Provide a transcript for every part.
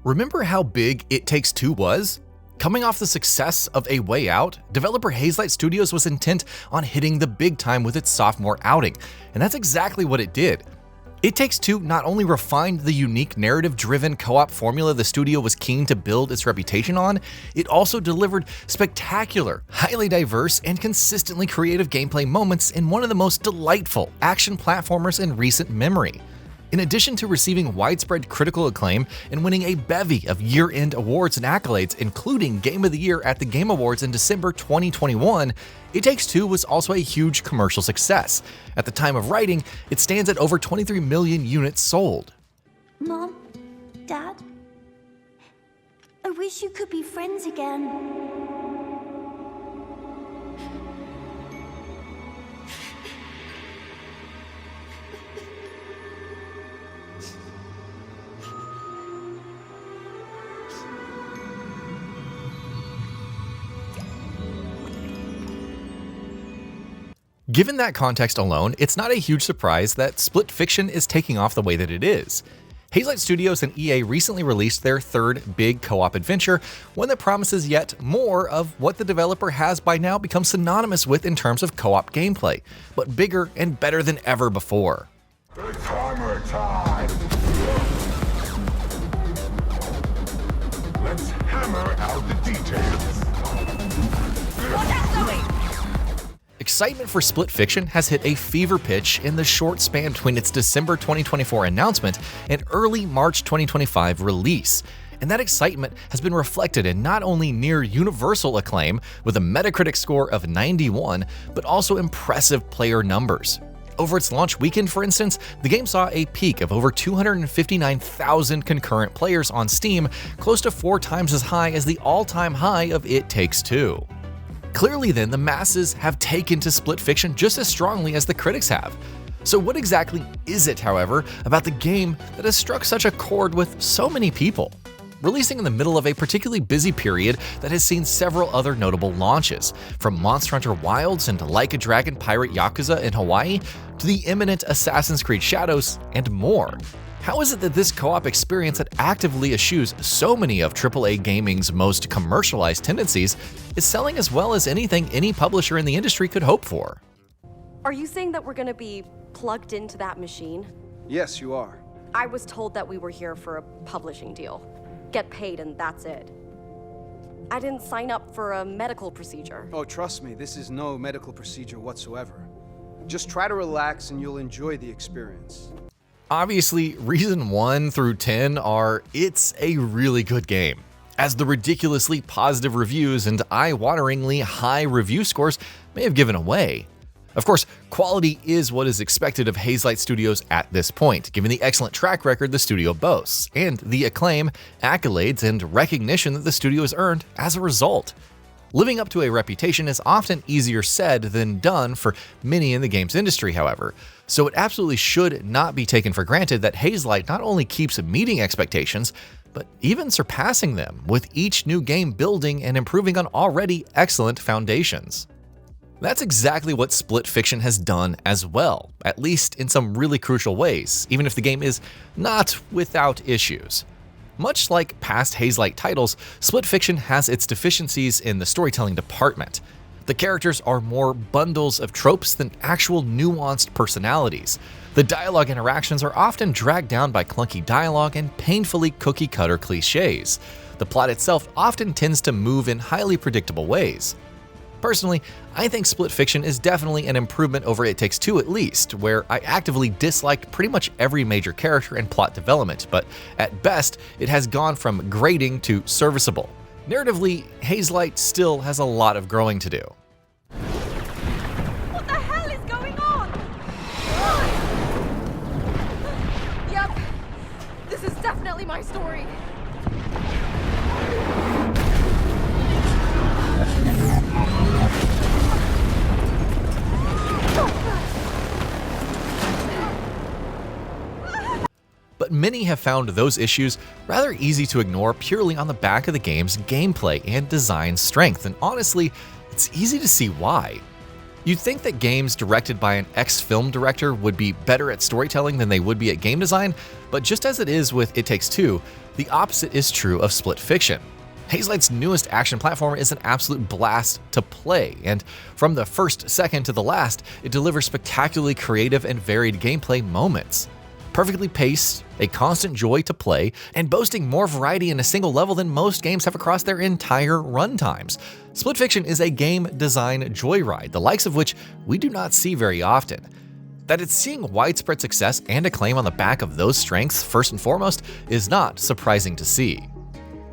Remember how big It Takes Two was? Coming off the success of A Way Out, developer Hazelight Studios was intent on hitting the big time with its sophomore outing, and that's exactly what it did. It Takes Two not only refined the unique narrative-driven co-op formula the studio was keen to build its reputation on, it also delivered spectacular, highly diverse, and consistently creative gameplay moments in one of the most delightful action platformers in recent memory. In addition to receiving widespread critical acclaim and winning a bevy of year-end awards and accolades, including Game of the Year at the Game Awards in December 2021, It Takes Two was also a huge commercial success. At the time of writing, it stands at over 23 million units sold. Mom? Dad? I wish you could be friends again. Given that context alone, it's not a huge surprise that Split Fiction is taking off the way that it is. Hazelight Studios and EA recently released their third big co-op adventure, one that promises yet more of what the developer has by now become synonymous with in terms of co-op gameplay, but bigger and better than ever before. It's hammer time! Let's hammer out the details. Excitement for Split Fiction has hit a fever pitch in the short span between its December 2024 announcement and early March 2025 release. And that excitement has been reflected in not only near universal acclaim with a Metacritic score of 91, but also impressive player numbers. Over its launch weekend, for instance, the game saw a peak of over 259,000 concurrent players on Steam, close to 4 times as high as the all-time high of It Takes Two. Clearly then, the masses have taken to Split Fiction just as strongly as the critics have. So what exactly is it, however, about the game that has struck such a chord with so many people? Releasing in the middle of a particularly busy period that has seen several other notable launches, from Monster Hunter Wilds and Like a Dragon Pirate Yakuza in Hawaii, to the imminent Assassin's Creed Shadows, and more. How is it that this co-op experience that actively eschews so many of AAA gaming's most commercialized tendencies is selling as well as anything any publisher in the industry could hope for? Are you saying that we're gonna be plugged into that machine? Yes, you are. I was told that we were here for a publishing deal. Get paid and that's it. I didn't sign up for a medical procedure. Oh, trust me, this is no medical procedure whatsoever. Just try to relax and you'll enjoy the experience. Obviously, reason 1 through 10 are it's a really good game, as the ridiculously positive reviews and eye-wateringly high review scores may have given away. Of course, quality is what is expected of Hazelight Studios at this point, given the excellent track record the studio boasts, and the acclaim, accolades, and recognition that the studio has earned as a result. Living up to a reputation is often easier said than done for many in the games industry, however, so it absolutely should not be taken for granted that Hazelight not only keeps meeting expectations, but even surpassing them, with each new game building and improving on already excellent foundations. That's exactly what Split Fiction has done as well, at least in some really crucial ways, even if the game is not without issues. Much like past Hazelight titles, Split Fiction has its deficiencies in the storytelling department. The characters are more bundles of tropes than actual nuanced personalities. The dialogue interactions are often dragged down by clunky dialogue and painfully cookie-cutter cliches. The plot itself often tends to move in highly predictable ways. Personally, I think Split Fiction is definitely an improvement over It Takes Two at least, where I actively disliked pretty much every major character and plot development, but at best, it has gone from grating to serviceable. Narratively, Hazelight still has a lot of growing to do. What the hell is going on? Yep, this is definitely my story. But many have found those issues rather easy to ignore purely on the back of the game's gameplay and design strength, and honestly, it's easy to see why. You'd think that games directed by an ex-film director would be better at storytelling than they would be at game design, but just as it is with It Takes Two, the opposite is true of Split Fiction. Hazelight's newest action platformer is an absolute blast to play, and from the first second to the last, it delivers spectacularly creative and varied gameplay moments. Perfectly paced, a constant joy to play, and boasting more variety in a single level than most games have across their entire runtimes. Split Fiction is a game design joyride, the likes of which we do not see very often. That it's seeing widespread success and acclaim on the back of those strengths, first and foremost, is not surprising to see.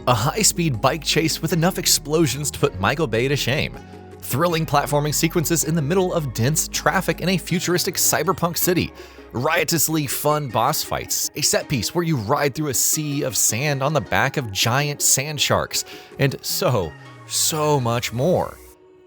A high-speed bike chase with enough explosions to put Michael Bay to shame. Thrilling platforming sequences in the middle of dense traffic in a futuristic cyberpunk city. Riotously fun boss fights, a set piece where you ride through a sea of sand on the back of giant sand sharks, and so much more.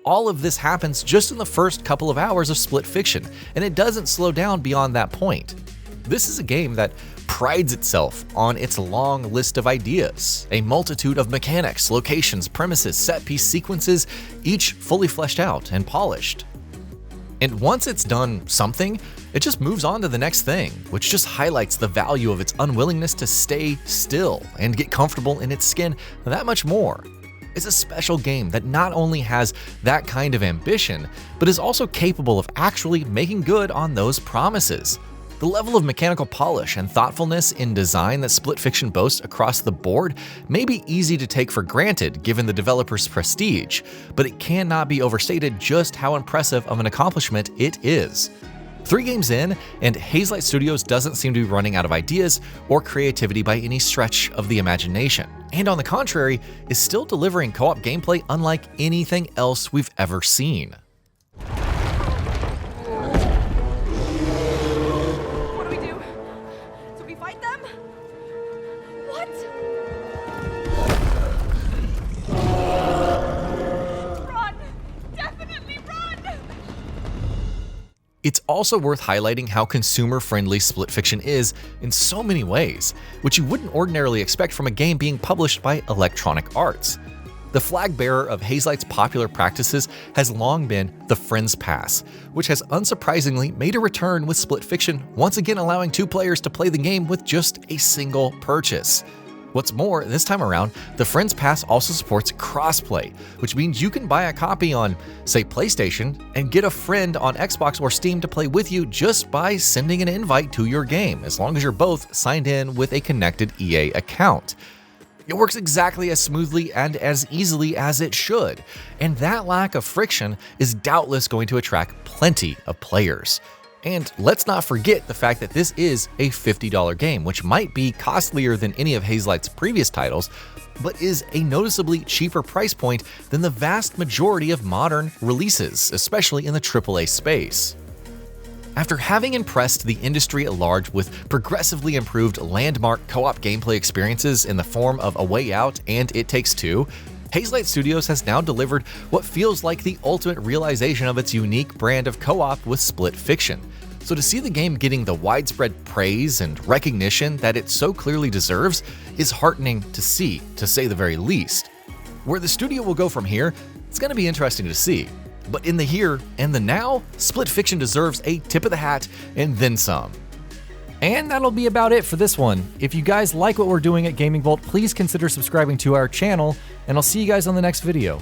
All of this happens just in the first couple of hours of Split Fiction, and it doesn't slow down beyond that point. This is a game that prides itself on its long list of ideas, a multitude of mechanics, locations, premises, set-piece sequences, each fully fleshed out and polished. And once it's done something, it just moves on to the next thing, which just highlights the value of its unwillingness to stay still and get comfortable in its skin that much more. It's a special game that not only has that kind of ambition, but is also capable of actually making good on those promises. The level of mechanical polish and thoughtfulness in design that Split Fiction boasts across the board may be easy to take for granted given the developer's prestige, but it cannot be overstated just how impressive of an accomplishment it is. 3 games in, and Hazelight Studios doesn't seem to be running out of ideas or creativity by any stretch of the imagination, and on the contrary, is still delivering co-op gameplay unlike anything else we've ever seen. It's also worth highlighting how consumer-friendly Split Fiction is in so many ways, which you wouldn't ordinarily expect from a game being published by Electronic Arts. The flag bearer of Hazelight's popular practices has long been the Friends Pass, which has unsurprisingly made a return with Split Fiction, once again allowing 2 players to play the game with just a single purchase. What's more, this time around, the Friends Pass also supports crossplay, which means you can buy a copy on, say, PlayStation, and get a friend on Xbox or Steam to play with you just by sending an invite to your game, as long as you're both signed in with a connected EA account. It works exactly as smoothly and as easily as it should, and that lack of friction is doubtless going to attract plenty of players. And let's not forget the fact that this is a $50 game, which might be costlier than any of Hazelight's previous titles, but is a noticeably cheaper price point than the vast majority of modern releases, especially in the AAA space. After having impressed the industry at large with progressively improved landmark co-op gameplay experiences in the form of A Way Out and It Takes Two, Hazelight Studios has now delivered what feels like the ultimate realization of its unique brand of co-op with Split Fiction. So to see the game getting the widespread praise and recognition that it so clearly deserves is heartening to see, to say the very least. Where the studio will go from here, it's going to be interesting to see. But in the here and the now, Split Fiction deserves a tip of the hat and then some. And that'll be about it for this one. If you guys like what we're doing at GamingBolt, please consider subscribing to our channel, and I'll see you guys on the next video.